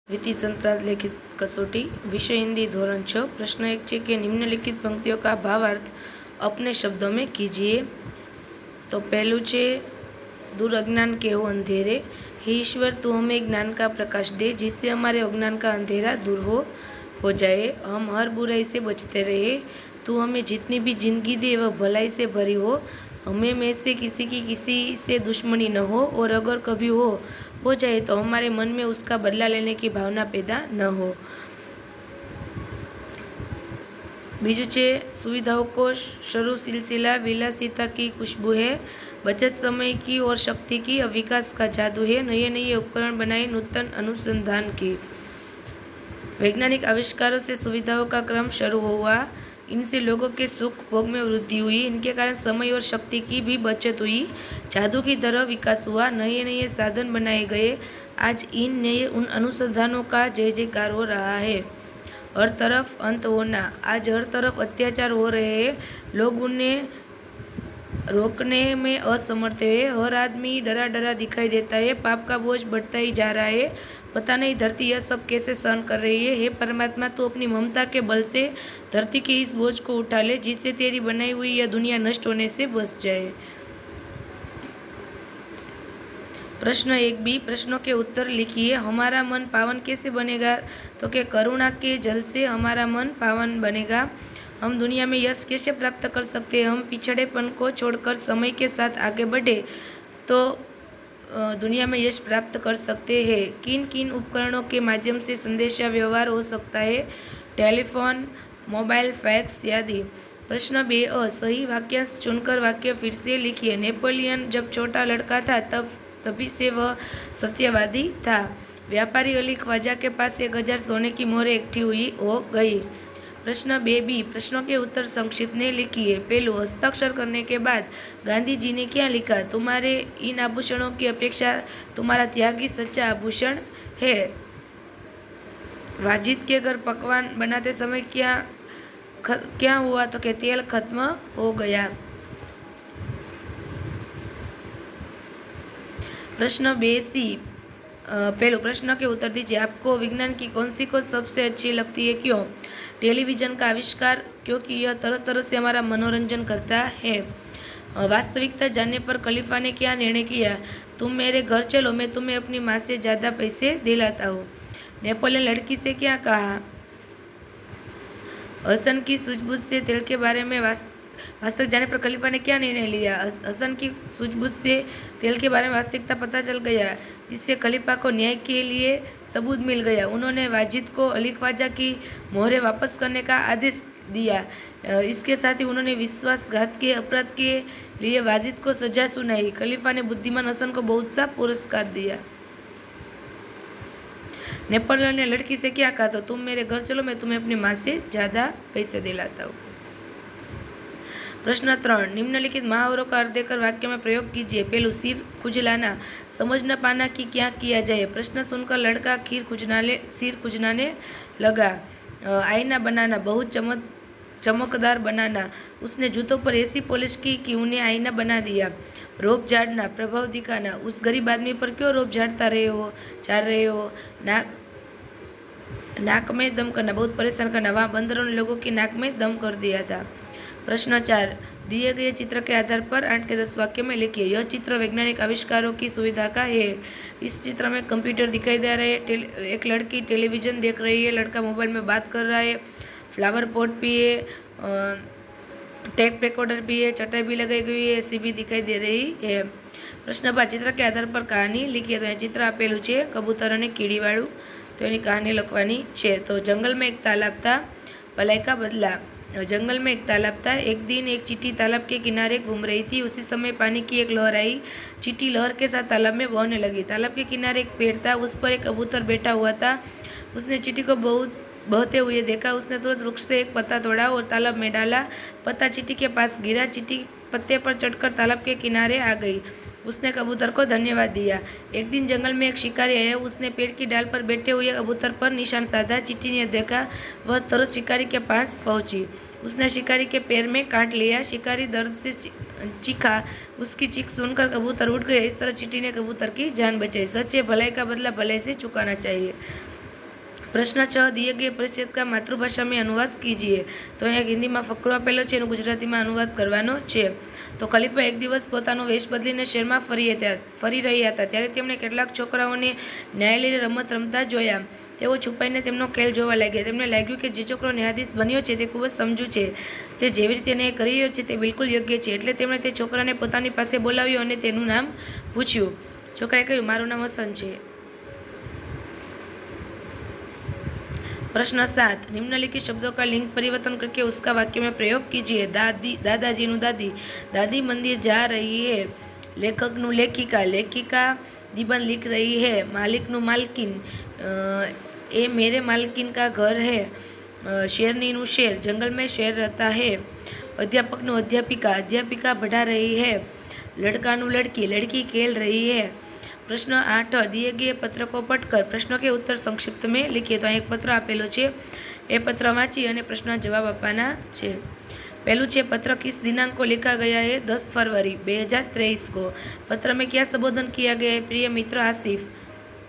विधि संत्रांत लिखित कसौटी विषय हिंदी धोरण 6 प्रश्न 1 है कि निम्नलिखित पंक्तियों का भावार्थ अपने शब्दों में कीजिए। तो पहलू है दूर अज्ञान के हो अंधेरे। हे ईश्वर, तू हमें ज्ञान का प्रकाश दे जिससे हमारे अज्ञान का अंधेरा दूर हो जाए, हम हर बुराई से बचते रहे। तू हमें जितनी भी जिंदगी दे वह भलाई से भरी हो, हमें में से किसी से दुश्मनी न हो, और अगर कभी हो जाए तो हमारे मन में उसका बदला लेने की भावना पैदा न हो। बीजू छे सुविधाओं को शुरू सिलसिला विलासिता की खुशबू है, बचत समय की और शक्ति की, विकास का जादू है, नए नए उपकरण बनाए नूतन अनुसंधान की। वैज्ञानिक आविष्कारों से सुविधाओं का क्रम शुरू हुआ, इनसे लोगों के सुख भोग में वृद्धि हुई, इनके कारण समय और शक्ति की भी बचत हुई, जादू की तरह विकास हुआ, नए नए साधन बनाए गए। आज इन नए उन अनुसंधानों का जय जयकार हो रहा है। हर तरफ अंत होना, आज हर तरफ अत्याचार हो रहे हैं, लोग उन्हें रोकने में असमर्थ है। हर आदमी डरा डरा दिखाई देता है, पाप का बोझ बढ़ता ही जा रहा है। पता नहीं धरती यह सब कैसे सहन कर रही है। हे परमात्मा, तो अपनी ममता के बल से धरती के इस बोझ को उठा ले, जिससे तेरी बनाई हुई यह दुनिया नष्ट होने से बच जाए। प्रश्न 1b, प्रश्नों के उत्तर लिखिए। हमारा मन पावन कैसे बनेगा? तो कि करुणा के जल से हमारा मन पावन बनेगा। हम दुनिया में यश कैसे प्राप्त कर सकते हैं? हम पिछड़ेपन को छोड़कर समय के साथ आगे बढ़े तो दुनिया में यश प्राप्त कर सकते हैं। किन किन उपकरणों के माध्यम से संदेशा व्यवहार हो सकता है? टेलीफोन, मोबाइल, फैक्स आदि। प्रश्न 2 सही वाक्यांश चुनकर वाक्य फिर से लिखिए। नेपोलियन जब छोटा लड़का था तभी से वह सत्यवादी था। व्यापारी अली ख्वाजा के पास 1000 सोने की मोहरें इकट्ठी हो गई। प्रश्न 2b, प्रश्नों के उत्तर संक्षिप्त में लिखिए। पहलू, हस्ताक्षर करने के बाद गांधी जी ने क्या लिखा? तुम्हारे इन आभूषणों की अपेक्षा तुम्हारा त्याग ही सच्चा आभूषण है। वाजिद के घर पकवान बनाते समय क्या हुआ? तो कि तेल खत्म हो गया। प्रश्न 2c, पहले प्रश्न के उत्तर दीजिए। आपको विज्ञान की कौन सी खोज सबसे अच्छी लगती है, क्यों? टेलीविज़न का आविष्कार, क्योंकि यह तरह तरह से हमारा मनोरंजन करता है। वास्तविकता जानने पर खलीफा ने क्या निर्णय किया? तुम मेरे घर चलो, मैं तुम्हें अपनी माँ से ज़्यादा पैसे दिलाता हूँ। नेपोलियन लड़की से क्या कहा? हसन की सूझबूझ से तेल के बारे में वास्तविक जाने पर खलीफा ने क्या निर्णय लिया? हसन की सूझबूझ से तेल के बारे में वास्तविकता पता चल गया, इससे खलीफा को न्याय के लिए सबूत मिल गया। उन्होंने वाजिद को अली ख्वाजा की मोहरें वापस करने का आदेश दिया। इसके साथ ही उन्होंने विश्वासघात के अपराध के लिए वाजिद को सजा सुनाई। खलीफा ने बुद्धिमान हसन को बहुत सा पुरस्कार दिया। नेपोलियन ने लड़की से क्या कहा? तो तुम मेरे घर चलो, मैं तुम्हें अपनी माँ से ज़्यादा पैसे दिलाता हूँ। प्रश्न 3, निम्नलिखित मुहावरों का अर्थ देकर वाक्य में प्रयोग कीजिए। पहलू, सिर खुजलाना, समझ न पाना कि क्या किया जाए। प्रश्न सुनकर लड़का सिर खुजलाने लगा। आईना बनाना, बहुत चमकदार बनाना, उसने जूतों पर ऐसी पॉलिश की कि उन्हें आईना बना दिया। रोब झाड़ना, प्रभाव दिखाना, उस गरीब आदमी पर क्यों रोब झाड़ रहे हो। नाक में दम करना, बहुत परेशान करना, वहाँ बंदरों ने लोगों की नाक में दम कर दिया था। प्रश्न 4, दिए गए चित्र के आधार पर 8 के 10 वाक्य में लिखिए। यह चित्र वैज्ञानिक आविष्कारों की सुविधा का है। इस चित्र में कंप्यूटर दिखाई दे रहा है, एक लड़की टेलीविज़न देख रही है, लड़का मोबाइल में बात कर रहा है, फ्लावर पॉट भी है, टेप रिकॉर्डर भी है, चटाई भी लगाई गई है, ऐसी भी दिखाई दे रही है। प्रश्न 5, चित्र के आधार पर कहानी लिखिए। तो चित्र आपेલું છે કબૂતર અને કીડીવાળું, तो એની કહાની લખવાની છે। तो जंगल में एक तालाब था, भलाई का बदला। जंगल में एक तालाब था। एक दिन एक चींटी तालाब के किनारे घूम रही थी। उसी समय पानी की एक लहर आई। चींटी लहर के साथ तालाब में बहने लगी। तालाब के किनारे एक पेड़ था, उस पर एक कबूतर बैठा हुआ था। उसने चींटी को बहुत बहते हुए देखा। उसने तुरंत वृक्ष से एक पत्ता तोड़ा और तालाब में डाला। पत्ता चींटी के पास गिरा। चींटी पत्ते पर चढ़कर तालाब के किनारे आ गई। उसने कबूतर को धन्यवाद दिया। एक दिन जंगल में एक शिकारी आया। उसने पेड़ की डाल पर बैठे हुए कबूतर पर निशान साधा। चींटी ने देखा, वह तुरंत शिकारी के पास पहुंची। उसने शिकारी के पैर में काट लिया। शिकारी दर्द से चीखा। उसकी चीख सुनकर कबूतर उठ गया। इस तरह चींटी ने कबूतर की जान बचाई। सच है, भलाई का बदला भलाई से चुकाना चाहिए। प्रश्न 6 दिए गए परिच्छेद का मातृभाषा में अनुवाद कीजिए। तो अहींया हिंदी में फकरो आपेलो छे एनो गुजराती में अनुवाद करवानो छे। तो खलीफा एक दिवस पोतानो वेश बदलीने शहेरमां फरी रह्या हता त्यारे तेमणे કેટલાક છોકરાઓને ન્યાયાલયની રમત રમતા જોયા। તેઓ છુપાઈને તેમનો ખેલ જોવા લાગ્યા। તેમને લાગ્યું કે જે છોકરો ન્યાયાધીશ બન્યો છે તે ખૂબ જ સમજુ છે, તે જેવી રીતે ન્યાય કરી રહ્યો છે તે બિલકુલ યોગ્ય છે। એટલે તેમણે તે છોકરાને પોતાની પાસે બોલાવ્યો અને તેનું નામ પૂછ્યું। છોકરાએ કહ્યું, મારું નામ હસન છે। प्रश्न 7 निम्नलिखित शब्दों का लिंग परिवर्तन करके उसका वाक्य में प्रयोग कीजिए। दादाजी नु दादी, दादी मंदिर जा रही है। लेखक नु लेखिका, लेखिका निबंध लिख रही है। मालिक नु मालकिन, ये मेरे मालकिन का घर है। शेरनी नु शेर, जंगल में शेर रहता है। अध्यापक नु अध्यापिका, अध्यापिका पढ़ा रही है। लड़का नु लड़की, लड़की खेल रही है। प्रश्न 8 दिए गए पत्र को पढ़कर प्रश्नों के उत्तर संक्षिप्त में लिखिए। तो एक पत्र आपेलो छे, ए पत्र वाँची अने प्रश्न जवाब आपवाना छे। पहलू छे पत्र किस दिनांक को लिखा गया है? 10 फरवरी 2023 को। पत्र में क्या संबोधन किया गया है? प्रिय मित्र आसिफ।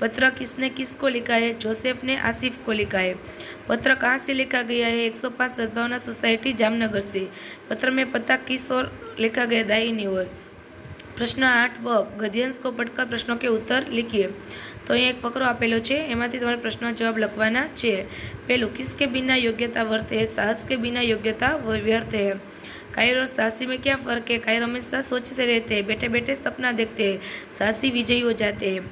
पत्र किसने किसको लिखा है? जोसेफ ने आसिफ को लिखा है। पत्र कहाँ से लिखा गया है? 105 सद्भावना सोसाइटी जामनगर से। पत्र में पता किस ओर लिखा गया? दाहिनी ओर। प्रश्न 8 ब गद्यांश को पढ़कर प्रश्नों के उत्तर लिखिए। तो अहीं एक फकरो आपेलो छे, एमांथी तमारे प्रश्न जवाब लखवाना छे। पहलू, किसके बिना योग्यता व्यर्थ है? साहस के बिना योग्यता व्यर्थ है। कायर और साहसी में क्या फ़र्क है? कायर हमेशा सोचते रहते हैं, बैठे बैठे सपना देखते हैं, साहसी विजयी हो जाते हैं।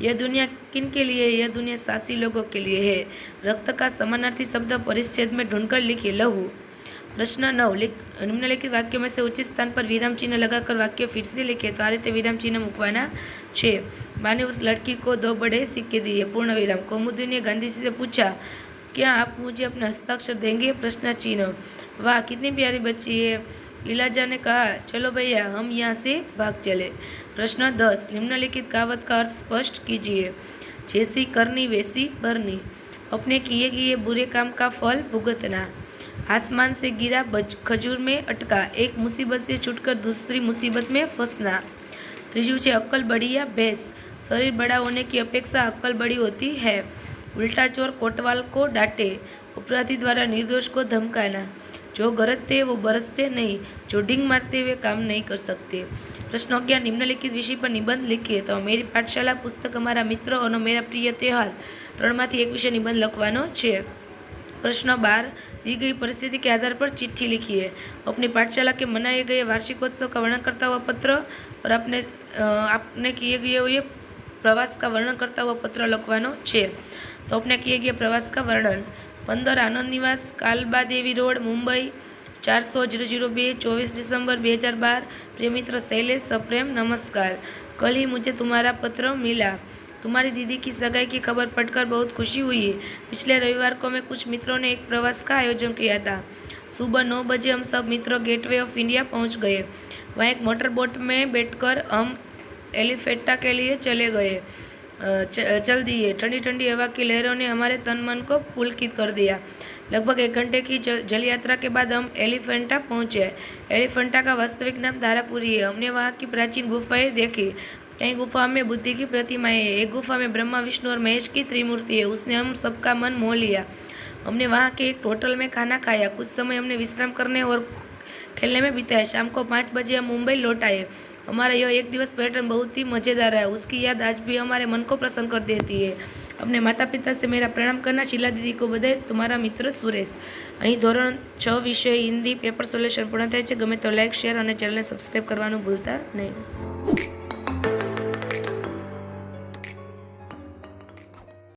यह दुनिया किन के लिए है? यह दुनिया साहसी लोगों के लिए है। रक्त का समानार्थी शब्द परिच्छेद में ढूंढकर लिखिए। लहू। प्रश्न 9 निम्नलिखित वाक्यों में से उचित स्थान पर विराम चिन्ह लगाकर वाक्य फिर से लिखे। तो आ रीते विराम चिन्ह मूकवाना छे। माँ ने उस लड़की को 2 बड़े सिक्के दिए। पूर्ण विराम। कौमुदी ने गांधी जी से पूछा, क्या आप मुझे अपने हस्ताक्षर देंगे? प्रश्न चिन्ह। वाह, कितनी प्यारी बच्ची है। इलाजा ने कहा, चलो भैया हम यहाँ से भाग चले। प्रश्न 10 निम्नलिखित कहावत का अर्थ स्पष्ट कीजिए। जैसी करनी वैसी भरनी। अपने किए गए बुरे काम का फल भुगतना। आसमान से गिरा खजूर में अटका। एक मुसीबत से छूटकर दूसरी मुसीबत में फंसना। तीजू है अक्ल बड़ी या भैंस। शरीर बड़ा होने की अपेक्षा अक्ल बड़ी होती है। उल्टा चोर कोतवाल को डांटे। अपराधी द्वारा निर्दोष को धमकाना। जो गरजते वो बरसते नहीं, जो डिंग मारते हुए काम नहीं कर सकते। प्रश्न 11 निम्नलिखित विषय पर निबंध लिखिए। तो मेरी पाठशाला, पुस्तक, हमारा मित्र और मेरा प्रिय त्यौहार, 3 एक विषय निबंध लखवानो छे। प्रश्न 12 दी गई परिस्थिति के आधार पर चिट्ठी लिखिए। अपनी पाठशाला के मनाए गए वार्षिकोत्सव का वर्णन करता हुआ पत्र और आपने किए गए हुए प्रवास का वर्णन करता हुआ पत्र लखवानो छे। तो अपने किए गए प्रवास का वर्णन। 15 आनंद निवास, कालबा देवी रोड, मुंबई 400-002 24 दिसंबर 2012। प्रिय मित्र शैलेश, सप्रेम नमस्कार। कल ही मुझे तुम्हारा पत्र मिला। तुम्हारी दीदी की सगाई की खबर पढ़कर बहुत खुशी हुई। पिछले रविवार को मैं कुछ मित्रों ने एक प्रवास का आयोजन किया था। सुबह 9 बजे हम सब मित्र गेटवे ऑफ इंडिया पहुंच गए। वहाँ एक मोटर बोट में बैठकर हम एलिफेंटा के लिए चल दिए। ठंडी ठंडी हवा की लहरों ने हमारे तन मन को पुलकित कर दिया। लगभग 1 घंटे की जल यात्रा के बाद हम एलिफेंटा पहुंचे। एलिफेंटा का वास्तविक नाम धारापुरी है। हमने वहाँ की प्राचीन गुफाएं देखी। कई गुफा में बुद्धि की प्रतिमाएं हैं। एक गुफा में ब्रह्मा, विष्णु और महेश की त्रिमूर्ति है। उसने हम सबका मन मोह लिया। हमने वहाँ के एक होटल में खाना खाया। कुछ समय हमने विश्राम करने और खेलने में बिताया। शाम को 5 बजे हम मुंबई लौट आए। हमारा यह 1 दिवस पर्यटन बहुत ही मज़ेदार है। उसकी याद आज भी हमारे मन को प्रसन्न कर देती है। अपने माता पिता से मेरा प्रणाम करना। शीला दीदी को बधाई। तुम्हारा मित्र सुरेश। અહીં ધોરણ 6 વિષય હિન્દી પેપર સોલ્યુશન પૂર્ણ થાય છે। ગમે તો લાઇક, શેર અને ચેનલને સબસ્ક્રાઈબ કરવાનું ભૂલતા નહીં।